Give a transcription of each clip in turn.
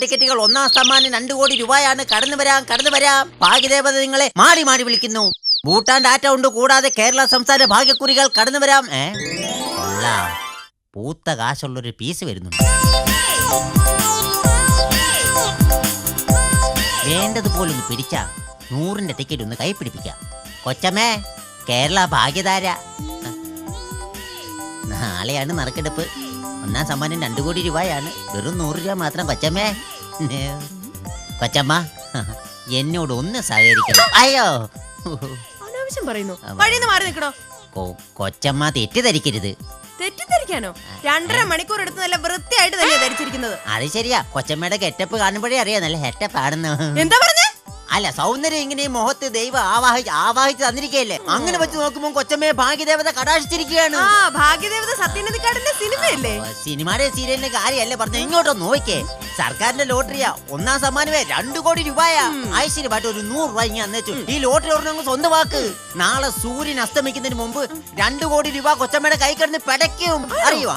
ടിക്കറ്റുകൾ ഒന്നാം സമ്മാനം 2 കോടി രൂപയാണ്. കടന്നു വരാം. ഭാഗ്യദേവത നിങ്ങളെ മാടി മാടി വിളിക്കുന്നു. ഭൂട്ടാൻ ഡാറ്റ ഉണ്ട്. കൂടാതെ കേരള സംസ്ഥാന ഭാഗ്യക്കുറികൾ കടന്നു വരാം. പൂത്ത കാശുള്ളൊരു പീസ് വരുന്നുണ്ട്. വേണ്ടതുപോലൊന്ന് പിടിച്ച 100ന്റെ ടിക്കറ്റ് ഒന്ന് കൈപ്പിടിപ്പിക്കാം. കൊച്ചമ്മേ, കേരള ഭാഗ്യധാര. നാളെയാണ് നറുക്കെടുപ്പ്. ഒന്നാം സമ്മാനം 2 കോടി രൂപയാണ്. വെറും 100 രൂപ മാത്രം. കൊച്ചമ്മേ, കൊച്ചമ്മ എന്നോട് ഒന്ന് സഹകരിക്കണം. അയ്യോ, അനാവശ്യം പറയുന്നു. വഴിന്ന് മാറി നിൽക്കണോ? കൊച്ചമ്മ തെറ്റിദ്ധരിക്കരുത്. തെറ്റിദ്ധരിക്കാനോ? 2.5 മണിക്കൂർ എടുത്ത് നല്ല വൃത്തിയായിട്ട് തന്നെ ധരിച്ചിരിക്കുന്നത്. അത് ശരിയാ. കൊച്ചമ്മയുടെ ഗെറ്റപ്പ് കാണുമ്പോഴേ അറിയാം നല്ല ഹെറ്റപ്പ് ആണെന്ന്. എന്താ പറഞ്ഞേ? അല്ല, സൗന്ദര്യം ഇങ്ങനെ മുഖത്ത് ദൈവം ആവാഹിച്ച് തന്നിരിക്കയല്ലേ. അങ്ങനെ വെച്ച് നോക്കുമ്പോൾ കൊച്ചമ്മയെ ഭാഗ്യദേവത കടാക്ഷിച്ചിരിക്കുകയാണ്. ഭാഗ്യദേവത സത്യനന്ദിക്കാടിന്റെ സിനിമയല്ലേ? സിനിമയുടെ സീരിയലിന്റെ കാര്യമല്ലേ പറഞ്ഞ. ഇങ്ങോട്ടോ നോക്കിയേ, സർക്കാരിന്റെ ലോട്ടറിയാ. ഒന്നാം സമ്മാനമേ 2 കോടി രൂപയാ. ഐശ്വര്യമായിട്ട് ഒരു 100 രൂപ ഇങ്ങനെ അന്നേച്ചു. ഈ ലോട്ടറി ഒരെണ്ണം സ്വന്തമാക്ക്. നാളെ സൂര്യൻ അസ്തമിക്കുന്നതിന് മുമ്പ് 2 കോടി രൂപ കൊച്ചമ്മയുടെ കൈ കിടന്ന് പിടയ്ക്കും. അറിയോ?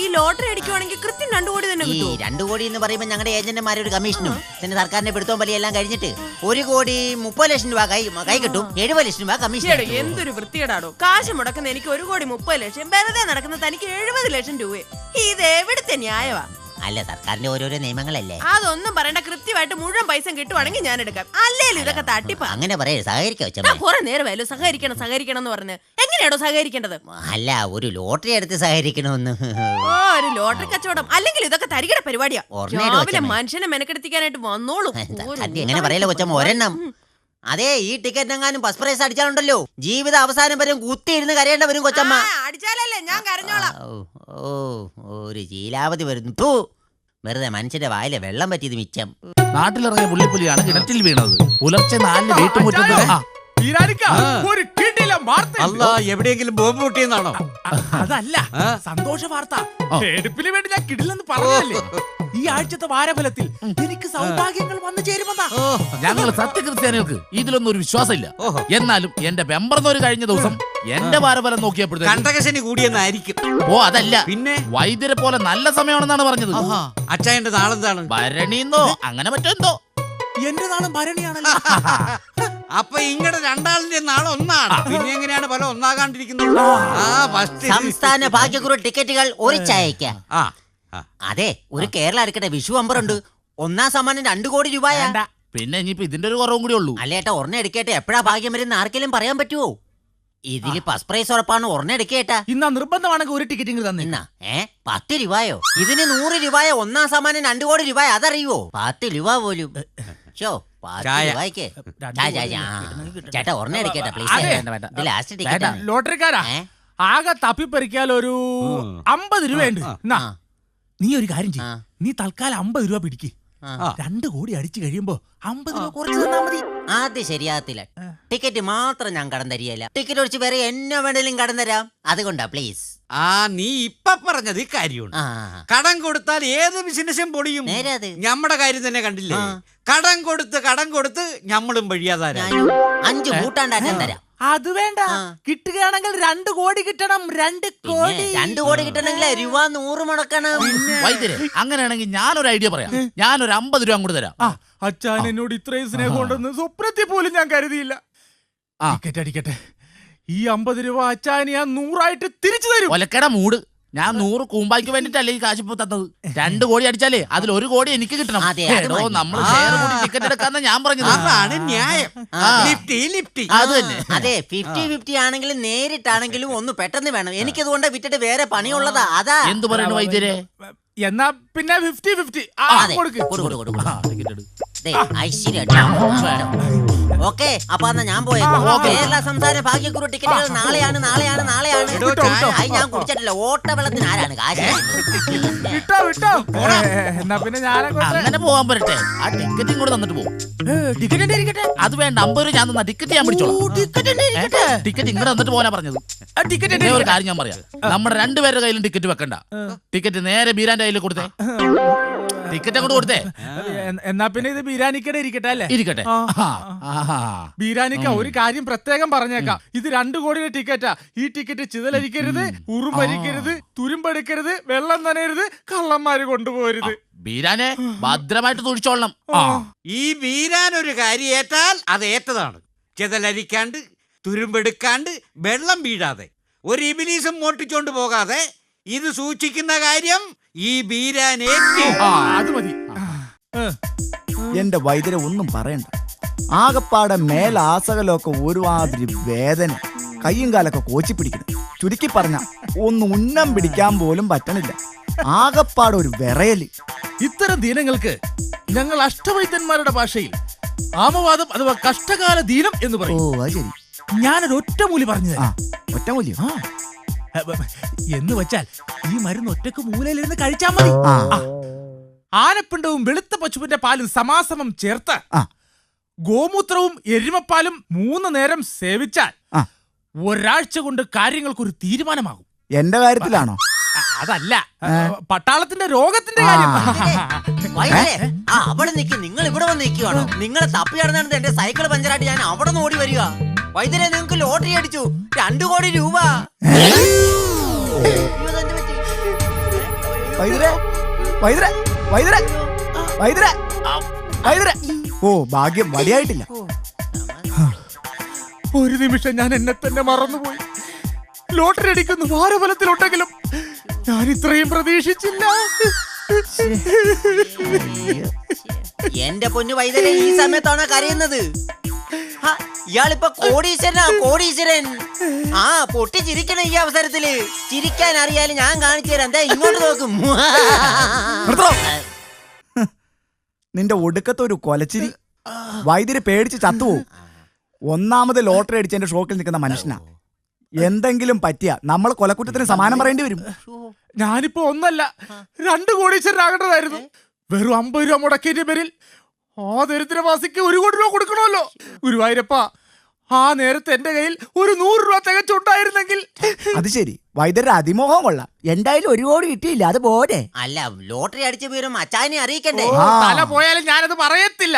ഈ ലോട്ടറി അടിക്കുവാണെങ്കിൽ കൃത്യം 2 കോടി തന്നെ കിട്ടും. 2 കോടി എന്ന് പറയുമ്പോൾ ഞങ്ങളുടെ ഏജന്റുമാരുടെ ഒരു കമ്മീഷനും പിന്നെ സർക്കാരിന്റെ പിടുത്തവും വലിയ എല്ലാം കഴിഞ്ഞിട്ട് 1 കോടി 30 ലക്ഷം രൂപ കൈ കിട്ടും. 70 ലക്ഷം രൂപ കമ്മീഷൻ. എന്തൊരു വൃത്തികേടാടോ. കാശ് മുടക്കുന്ന എനിക്ക് 1 കോടി 30 ലക്ഷം, വെറുതെ നടക്കുന്ന തനിക്ക് 70 ലക്ഷം രൂപ. ഇത് എവിടുത്തെ ന്യായവാ? അല്ല, സർക്കാരിന്റെ ഓരോരോ നിയമങ്ങളല്ലേ. അതൊന്നും പറയണ്ട. കൃത്യമായിട്ട് മുഴുവൻ പൈസ കിട്ടുവാണെങ്കിൽ ഞാൻ എടുക്കാം. അല്ലേലും ഇതൊക്കെ തട്ടിപ്പാ. അങ്ങനെ പറയരുത്. സഹകരിക്കാം. കുറെ നേരമായാലും സഹകരിക്കണം എന്ന് പറഞ്ഞ് എങ്ങനെയാണോ സഹകരിക്കേണ്ടത്? അല്ല, ഒരു ലോട്ടറി എടുത്ത് സഹകരിക്കണമെന്ന്. ഒരു ലോട്ടറി കച്ചവടം അല്ലെങ്കിൽ ഇതൊക്കെ തരികിട പരിപാടിയാ. രാവിലെ മനുഷ്യനെ മെനക്കെടുത്തിക്കാനായിട്ട് വന്നോളൂ. എങ്ങനെ പറയല്ലോ കൊച്ചമ്മ, ഒരെണ്ണം. അതെ, ഈ ടിക്കറ്റ് എങ്ങാനും ഫസ്റ്റ് പ്രൈസ് അടിച്ചാലുണ്ടല്ലോ ജീവിത അവസാനം വരും കുത്തിയിരുന്ന് കരയേണ്ട വരും കൊച്ചമ്മ. അടിച്ചാലല്ലേ ഞാൻ കരഞ്ഞോളാം. ഒരു ശീലാവധി വരുന്നു. വെറുതെ മനുഷ്യന്റെ വായിലെ വെള്ളം പറ്റിയത് മിച്ചം. നാട്ടിലിറങ്ങിയ പുള്ളിപ്പുലിയാണ് കിണറ്റിൽ വീണത്. പുലർച്ചെ 4 വീട്ടുമുറ്റത്ത് അല്ല, എവിടെയെങ്കിലും ബോംബ് പൊട്ടിയെന്നാണോ? അതല്ല, സന്തോഷ വാർത്ത. എടുപ്പിന് വേണ്ടി ഞാൻ കിടില്ലെന്ന് പറഞ്ഞല്ലേ. ഈ ആഴ്ചത്തെ വാരഫലത്തിൽ എനിക്ക് സൗഭാഗ്യങ്ങൾ വന്നു ചേരുമെന്നാ. ഞങ്ങൾ സത്യക്രിസ്ത്യാനികൾക്ക് ഇതിലൊന്നും ഒരു വിശ്വാസമില്ല. എന്നാലും എന്റെ ബെമ്പർന്നൊരു കഴിഞ്ഞ ദിവസം എന്റെ വാരഫലം നോക്കിയപ്പോഴത്തേക്കും കണ്ടകശനി കൂടിയെന്നായിരിക്കും. അതല്ല, പിന്നെ വൈദ്യരെ പോലെ നല്ല സമയമാണെന്നാണ് പറഞ്ഞത്. അച്ചായന്റെ നാളെന്താണ്? ഭരണിന്നോ അങ്ങനെ മറ്റെന്തോ. എന്റെ നാളും ഭരണിയാണല്ലോ. അപ്പൊ ഇങ്ങടെ രണ്ടാളിന്റെ നാളെ ഒന്നാണ്. പിന്നെ എങ്ങനെയാണ് ഫലം ഒന്നാകാണ്ടിരിക്കുന്നത്? സംസ്ഥാന ഭാഗ്യക്കുറി ടിക്കറ്റുകൾ ഒരു ചായക്ക്. അതെ, ഒരു കേരള എടുക്കട്ടെ. വിഷു അമ്പറുണ്ട്. ഒന്നാം സമ്മാനം 2 കോടി രൂപയാ. പിന്നെ ഇനിയിപ്പോ ഇതിന്റെ ഒരു കുറവും കൂടി ഉള്ളൂ. അല്ലേട്ടാ, ഒരെണ്ണം എടുക്കേട്ടെ. എപ്പോഴാ ഭാഗ്യം വരുന്ന ആർക്കെങ്കിലും പറയാൻ പറ്റുമോ? ഇതില് ഫസ്റ്റ് പ്രൈസ് ഉറപ്പാണ്. ഒരെണ്ണം എടുക്കേട്ടാ. ഇന്നാ നിർബന്ധമാണെങ്കിൽ ഒരു ടിക്കറ്റ് തന്നെ. 10 രൂപയോ? ഇതിന് 100 രൂപയോ? ഒന്നാം സമ്മാനം 2 കോടി രൂപ. അതറിയുവോ? 10 രൂപ പോലും. ചേട്ടാ, ഒരെണ്ണം എടുക്കേട്ടാ പ്ലീസ്. Last ticket. ലോട്ടറിക്കാരാ ആകെ തപ്പിപ്പറിക്കാൽ ഒരു 50 രൂപയുണ്ട്. നീ ഒരു കാര്യം ചെയ്യ്. നീ തൽക്കാലം 50 രൂപ പിടിക്ക്. 2 കോടി അടിച്ചു കഴിയുമ്പോ 50 രൂപ കുറച്ച് തന്നാ മതി. അത് ശരിയാകത്തില്ല. ടിക്കറ്റ് മാത്രം ഞാൻ കടം തരികയില്ല. ടിക്കറ്റ് ഒഴിച്ച് വേറെ എന്നെ വേണേലും കടം തരാം. അതുകൊണ്ടാ പ്ലീസ്. നീ ഇപ്പൊ പറഞ്ഞത് ഈ കാര്യമാണ്. കടം കൊടുത്താൽ ഏത് ബിസിനസ്സും പൊടിയും. നമ്മുടെ കാര്യം തന്നെ കണ്ടില്ലേ? കടം കൊടുത്ത് ഞമ്മളും വഴിയാതാരാ. 5 കൂട്ടാണ്ടാക്കാൻ തരാം. അത് വേണ്ട. കിട്ടുകയാണെങ്കിൽ 2 കോടി കിട്ടണം. 2 കോടി കിട്ടണമെങ്കിൽ രൂപ 100 മുടക്കണം. വൈദ്യരെ, അങ്ങനെയാണെങ്കിൽ ഞാനൊരു ഐഡിയ പറയാം. ഞാനൊരു 50 രൂപ അങ്ങോട്ട് തരാം. അച്ഛൻ എന്നോട് ഇത്രയും സ്നേഹം ഉണ്ടെന്ന് സ്വപ്നത്തിൽ പോലും ഞാൻ കരുതിയില്ല. ടിക്കറ്റ് അടിക്കട്ടെ. ഈ 50 രൂപ അച്ഛന് ഞാൻ 100 തിരിച്ചു തരും. ഒലക്കട മൂട്. ഞാൻ 100 കൂമ്പായ്ക്ക് വേണ്ടിട്ടല്ലേ ഈ കാശ് ഇപ്പൊ തന്നത്. 2 കോടി അടിച്ചാലേ അതിൽ 1 കോടി എനിക്ക് കിട്ടണം. നമ്മള് ഷെയർ കൂടി ടിക്കറ്റ് എടുക്കാന്ന് ഞാൻ പറഞ്ഞത്. അതാണ് ന്യായം. അത് തന്നെ. അതെ, 50-50 ആണെങ്കിലും നേരിട്ടാണെങ്കിലും ഒന്ന് പെട്ടെന്ന് വേണം. എനിക്കതുകൊണ്ട് വിറ്റിട്ട് വേറെ പണിയുള്ളതാ. അതാ. എന്ത് പറയുന്നു വൈദ്യരെ? എന്നാ പിന്നെ 50-50. ഓക്കെ, അപ്പൊ എന്നാ ഞാൻ പോയേക്കാം. കേരള സംസ്ഥാന ഭാഗ്യക്കുറി ടിക്കറ്റുകൾ നാളെയാണ്. ഞാൻ കുടിച്ചിട്ടില്ല. ഓട്ടവെള്ളത്തിന് ആരാണ് കാശ്? എന്നാ പിന്നെ ഞാൻ അങ്ങനെ പോകാൻ പറ്റട്ടെ. ആ ടിക്കറ്റും കൂടെ തന്നിട്ട് പോകും. അത് വേണ്ട, 50 രൂപ ഞാൻ തന്നാ ടിക്കറ്റ് ഞാൻ പിടിച്ചോളാം. ടിക്കറ്റ് ഇങ്ങോട്ട് തന്നിട്ട് പോകാനാ പറഞ്ഞത്. ഒരു കാര്യം ഞാൻ പറയാം. നമ്മുടെ 2 പേരുടെ കയ്യിലും ടിക്കറ്റ് വെക്കണ്ട. ടിക്കറ്റ് നേരെ ബീരാന്റെ കയ്യിൽ കൊടുത്തേ. ടിക്കറ്റ് അങ്ങോട്ട് കൊടുത്തേ. എന്നാ പിന്നെ ഇത് ബീരാനിക്കടെ ഇരിക്കട്ടെ അല്ലേ? ഇരിക്കട്ടെ. ബീരാനിക്ക ഒരു കാര്യം പ്രത്യേകം പറഞ്ഞേക്കാം. ഇത് 2 കോടിയുടെ ടിക്കറ്റാ. ഈ ടിക്കറ്റ് ചിതലരിക്കരുത്, ഉറുമ്പരിക്കരുത്, തുരുമ്പെടുക്കരുത്, വെള്ളം നനയരുത്, കള്ളന്മാര് കൊണ്ടുപോകരുത്. ബീരാനെ ഭദ്രമായിട്ട് സൂക്ഷിച്ചോളണം. ഈ വീരാൻ ഒരു കാര്യം ഏറ്റാൽ അത് ഏറ്റതാണ്. ചെതലരിക്കാണ്ട്, തുരുമ്പെടുക്കാണ്ട്, വെള്ളം വീഴാതെ, ഒരു ഇബിലീസും മോട്ടിച്ചോണ്ട് പോകാതെ ഇത് സൂക്ഷിക്കുന്ന കാര്യം ഈ വീരാൻ ഏറ്റു. അത് മതി. എന്റെ വൈദ്യരെ ഒന്നും പറയണ്ട. ആകപ്പാടെ മേലാസകലൊക്കെ ഒരുമാതിരി വേദന, കയ്യും കാലൊക്കെ കോച്ചി പിടിക്കണം. ചുരുക്കി പറഞ്ഞ ഒന്ന് ഉന്നം പിടിക്കാൻ പോലും പറ്റണില്ല. ആകപ്പാടെ ഒരു വിറയല്. ഇത്തരം ദീനങ്ങൾക്ക് ഞങ്ങൾ അഷ്ടവൈദ്യന്മാരുടെ ഭാഷയിൽ ആമവാദം അഥവാ കഷ്ടകാല ദീനം എന്ന് ഓ പറയും. അത് ശരി. ഞാനൊരു ഒറ്റമൂലി പറഞ്ഞു ആ ഒറ്റമൂല്യം. എന്ന് വെച്ചാൽ ഈ മരുന്ന് ഒറ്റക്ക് മൂലയിലിരുന്ന് കഴിച്ചാൽ മതി. ആനപ്പിണ്ടവും വെളുത്ത പശുവിന്റെ പാലും സമാസമം ചേർത്ത് ഗോമൂത്രവും എരുമപ്പാലും 3 നേരം സേവിച്ചാൽ ഒരാഴ്ച കൊണ്ട് കാര്യങ്ങൾക്കൊരു തീരുമാനമാകും. എന്റെ കാര്യത്തിലാണോ? അതല്ല, പട്ടാളത്തിന്റെ രോഗത്തിന്റെ കാര്യം. അവിടെ നിൽക്കി, നിങ്ങൾ ഇവിടെ വന്ന് നിൽക്കുവാണോ? നിങ്ങളെ തപ്പി നടന്നിട്ട് എന്റെ സൈക്കിൾ പഞ്ചറായിട്ട് ഞാൻ അവിടെ നിന്ന് ഓടി വരിക. വൈദ്യരെ, നിങ്ങൾക്ക് ലോട്ടറി അടിച്ചു 2 കോടി രൂപ. വൈദ്യരെ, വൈദ്യരെ, വൈദ്യരെ, വൈദ്യരെ, വൈദ്യരെ. ഓ ഭാഗ്യം, വടിയായിട്ടില്ല. ഒരു നിമിഷം ഞാൻ എന്നെ തന്നെ മറന്നുപോയി. ലോട്ടറി അടിക്കുന്നു വാരഫലത്തിലുണ്ടെങ്കിലും ഞാൻ ഇത്രയും പ്രതീക്ഷിച്ചില്ല. എന്റെ പൊന്നു വൈദ്യരെ, ഈ സമയത്താണ് കരയുന്നത്. ഇയാളിപ്പോ കോടീശ്വരനാ, കോടീശ്വരൻ. പൊട്ടി ചിരിക്കണം ഈ അവസരത്തില്. ചിരിക്കാൻ അറിയാലും ഞാൻ കാണിച്ചു തരാം. എന്താ ഇങ്ങോട്ട് നോക്കും. നിന്റെ ഒടുക്കത്തെ ഒരു കൊലച്ചിരി. വൈദ്യര് പേടിച്ച് ചത്തുപോകും. ഒന്നാമത് ലോട്ടറി അടിച്ചതിന്റെ ഷോക്കിൽ നിൽക്കുന്ന മനുഷ്യനാ. എന്തെങ്കിലും പറ്റിയ നമ്മൾ കൊലക്കുറ്റത്തിന് സമാനം പറയേണ്ടി വരും. ഞാനിപ്പോ ഒന്നല്ല 2 കോടീശ്വരനാകേണ്ടതായിരുന്നു. വെറും 50 രൂപ മുടക്കിന്റെ പേരിൽ ആ ദരിദ്രവാസിക്ക് 1 കോടി രൂപ കൊടുക്കണമല്ലോ. ഗുരുവായൂരപ്പ, ആ നേരത്തെ എന്റെ കയ്യിൽ ഒരു 100 രൂപ തികച്ചുണ്ടായിരുന്നെങ്കിൽ. അത് ശരി, വൈദ്യരുടെ അതിമോഹം കൊള്ളാം. എന്തായാലും 1 കോടി കിട്ടിയില്ല, അത് പോരെ. അല്ല, ലോട്ടറി അടിച്ച വിവരം അച്ചായനെ അറിയിക്കണ്ടേ? തല പോയാലും ഞാനത് പറയത്തില്ല.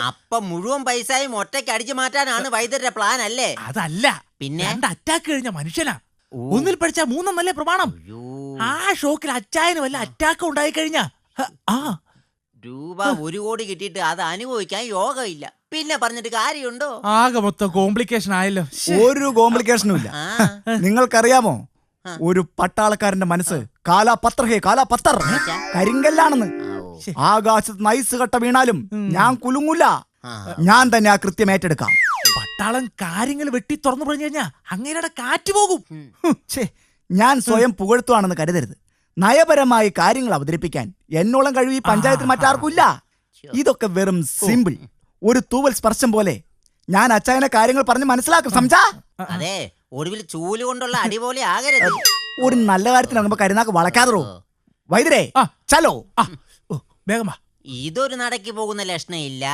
അപ്പൊ മുഴുവൻ പൈസയും ഒറ്റയ്ക്ക് അടിച്ചു മാറ്റാനാണ് വൈദ്യരുടെ പ്ലാൻ അല്ലേ? അതല്ല, പിന്നെ 2 അറ്റാക്ക് കഴിഞ്ഞ മനുഷ്യനാ. 1 പഠിച്ചാ 3 പ്രമാണം. ആ ഷോക്കിൽ അച്ചായന് വല്ല അറ്റാക്ക് ഉണ്ടായി കഴിഞ്ഞാ രൂപ 1 കോടി കിട്ടിയിട്ട് അത് അനുഭവിക്കാൻ യോഗമില്ല. പിന്നെ പറഞ്ഞിട്ട് കാര്യമുണ്ടോ? ആകെ മൊത്തം കോംപ്ലിക്കേഷൻ ആയല്ലോ. ഒരു കോംപ്ലിക്കേഷനും ഇല്ല. നിങ്ങൾക്കറിയാമോ, ഒരു പട്ടാളക്കാരന്റെ മനസ്സ് കാലാപത്ര കരിങ്കല്ലാണെന്ന്. ആകാശത്ത് നൈസ് കട്ട വീണാലും ഞാൻ കുലുങ്ങൂല. ഞാൻ തന്നെ ആ കൃത്യം ഏറ്റെടുക്കാം. പട്ടാളം കാര്യങ്ങൾ വെട്ടി തുറന്നു പറഞ്ഞു കഴിഞ്ഞാ അങ്ങനെയുടെ കാറ്റ് പോകും. ഞാൻ സ്വയം പുകഴ്ത്തുവാണെന്ന് കരുതരുത്. നയപരമായി കാര്യങ്ങൾ അവതരിപ്പിക്കാൻ എന്നോളം കഴിവ് ഈ പഞ്ചായത്തിൽ മറ്റാർക്കും ഇല്ല. ഇതൊക്കെ വെറും സിമ്പിൾ, ഒരു തൂവൽ സ്പർശം പോലെ ഞാൻ അച്ചായനെ കാര്യങ്ങൾ പറഞ്ഞ് മനസ്സിലാക്കും. സംജാ? അതെ, ഒടുവിൽ ചൂല് കൊണ്ടുള്ള അടി പോലെ ആകരുത്. ഒരു നല്ല കാര്യത്തിനാകുമ്പോ കരുനാക്ക് വളക്കാതോ. വൈദ്യരെ ചലോ. വേഗം ഇതൊരു നടക്കി പോകുന്ന ലക്ഷണം ഇല്ല.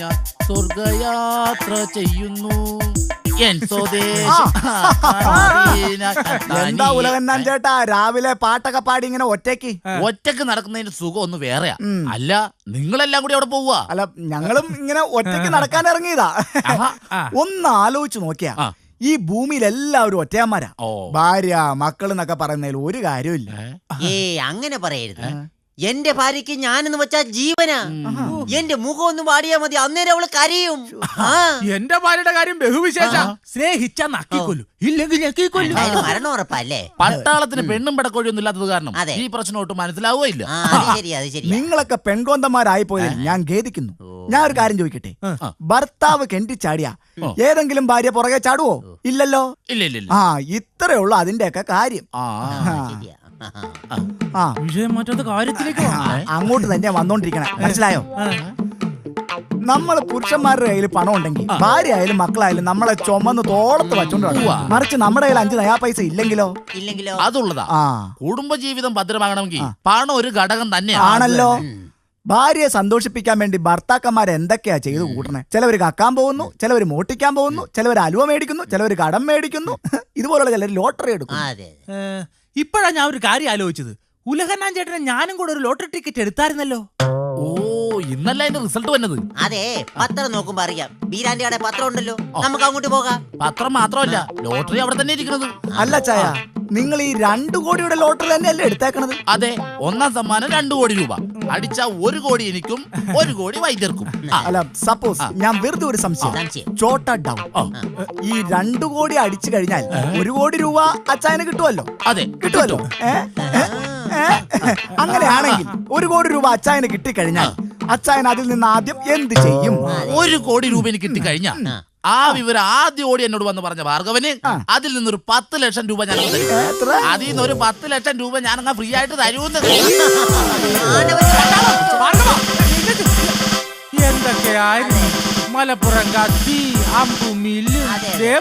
ഞാൻ സ്വർഗയാത്ര ചെയ്യുന്നു. എന്താ ഉലകന്നാൻ ചേട്ടാ, രാവിലെ പാട്ടൊക്കെ പാടി ഇങ്ങനെ ഒറ്റക്ക് നടക്കുന്നതിന്റെ സുഖം ഒന്ന് വേറെയാ. അല്ല, നിങ്ങളെല്ലാം കൂടി അവിടെ പോവുക? അല്ല, ഞങ്ങളും ഇങ്ങനെ ഒറ്റയ്ക്ക് നടക്കാൻ ഇറങ്ങിയതാ. ഒന്ന് ആലോചിച്ചു നോക്കിയാ, ഈ ഭൂമിയിൽ എല്ലാവരും ഒറ്റയന്മാരാ. ഭാര്യ മക്കൾ എന്നൊക്കെ പറയുന്നതിൽ ഒരു കാര്യമില്ല. അങ്ങനെ പറയരുത്. എന്റെ ഭാര്യക്ക് ഞാനെന്ന് വെച്ചാ ജീവനാ. എന്റെ മുഖം ഒന്ന് വാടിയാ മതി, അന്നേരം അവള് കരയും. എന്റെ ഭാര്യയുടെ കാര്യം ബഹുവിശേഷ. സ്നേഹിച്ചാ നക്കിക്കൊല്ലു, ഇല്ലെങ്കിൽ ഞെക്കിക്കൊല്ലു. മരണം ഉറപ്പല്ലേ? പട്ടാളത്തിന് പെണ്ണും പടക്കോഴിയൊന്നും ഇല്ലാത്തത് കാരണം ഈ പ്രശ്നം ഒട്ടും മനസ്സിലാവുകയില്ല. നിങ്ങളൊക്കെ പെൺകോന്തന്മാരായി പോയാൽ ഞാൻ ഖേദിക്കുന്നു. ഞാൻ ഒരു കാര്യം ചോദിക്കട്ടെ, ഭർത്താവ് കെണ്ടി ചാടിയാ ഏതെങ്കിലും ഭാര്യ പുറകെ ചാടുവോ? ഇല്ലല്ലോ. ഇല്ല. ഇത്രേ ഉള്ളൂ അതിന്റെയൊക്കെ കാര്യം. വിഷയം മാറ്റാത്ത കാര്യത്തിലേക്ക് അങ്ങോട്ട് തന്നെ വന്നോണ്ടിരിക്കണേ, മനസ്സിലായോ? നമ്മൾ പുരുഷന്മാരുടെ കയ്യിൽ പണം ഉണ്ടെങ്കിൽ ഭാര്യ ആയാലും മക്കളായാലും നമ്മളെ ചുമന്ന് തോളത്ത് വച്ചോണ്ട് പോവാ. മറിച്ച് നമ്മുടെ കയ്യിൽ 5 നയാ പൈസ ഇല്ലെങ്കിലോ? അതുള്ളതാ. കുടുംബജീവിതം ഭദ്രമാകണമെങ്കിൽ പണം ഒരു ഘടകം തന്നെയാണല്ലോ. ഭാര്യയെ സന്തോഷിപ്പിക്കാൻ വേണ്ടി ഭർത്താക്കന്മാർ എന്തൊക്കെയാ ചെയ്തു കൂട്ടണേ. ചിലവര് കക്കാൻ പോകുന്നു, ചിലവര് മോട്ടിക്കാൻ പോകുന്നു, ചിലവര് അലുവ മേടിക്കുന്നു, ചിലവര് കടം മേടിക്കുന്നു, ഇതുപോലുള്ള ചിലർ ലോട്ടറി എടുക്കും. ഇപ്പോഴാ ഞാൻ ഒരു കാര്യം ആലോചിച്ചത്. ഉലഹന്നാൻ ചേട്ടനെ ഞാനും കൂടെ ഒരു ലോട്ടറി ടിക്കറ്റ് എടുത്തായിരുന്നല്ലോ. ഓ ഇന്നല്ല അതിന്റെ റിസൾട്ട് വന്നത്. അതെ, പത്രം നോക്കുമ്പോ അറിയാം. ബീരാന്റെ അവിടെ പത്രം ഉണ്ടല്ലോ, നമുക്ക് അങ്ങോട്ട് പോകാം. പത്രം മാത്രമല്ല, ലോട്ടറി അവിടെ തന്നെ ഇരിക്കുന്നത്. അല്ല ചായ, നിങ്ങൾ ഈ 2 കോടിയുടെ ലോട്ടറി തന്നെയല്ലേ എടുത്തേക്കണത്? അതെ, ഒന്നാം സമ്മാനം 2 കോടി രൂപ. അടിച്ച 1 കോടി എനിക്കും 1 കോടി വൈദ്യർക്കും. അല്ല, സപ്പോസ് ഞാൻ വെറുതെ ഒരു സംശയം സംശയം. ചോട്ട ഡൗൺ. ഈ 2 കോടി അടിച്ചു കഴിഞ്ഞാൽ 1 കോടി രൂപ അച്ചായന് കിട്ടുമല്ലോ. അതെ, കിട്ടുമല്ലോ. അങ്ങനെയാണെങ്കിൽ 1 കോടി രൂപ അച്ചായന് കിട്ടിക്കഴിഞ്ഞാൽ അച്ചായൻ അതിൽ നിന്ന് ആദ്യം എന്ത് ചെയ്യും? 1 കോടി രൂപ എനിക്ക് കിട്ടിക്കഴിഞ്ഞ ആ വിവരം ആദ്യം ഓടി എന്നോട് വന്ന് പറഞ്ഞ ഭാർഗവന് അതിൽ നിന്നൊരു 10 ലക്ഷം രൂപ ഞാൻ തരും. എത്ര? അതിൽ നിന്ന് ഒരു 10 ലക്ഷം രൂപ ഞാൻ അങ്ങ് ഫ്രീ ആയിട്ട് തരുമെന്ന്. എന്തൊക്കെയായിരുന്നു മലപ്പുറം കത്തി, അമ്പുമില്ല്,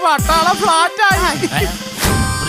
പട്ടാള ഫ്ലാറ്റായി.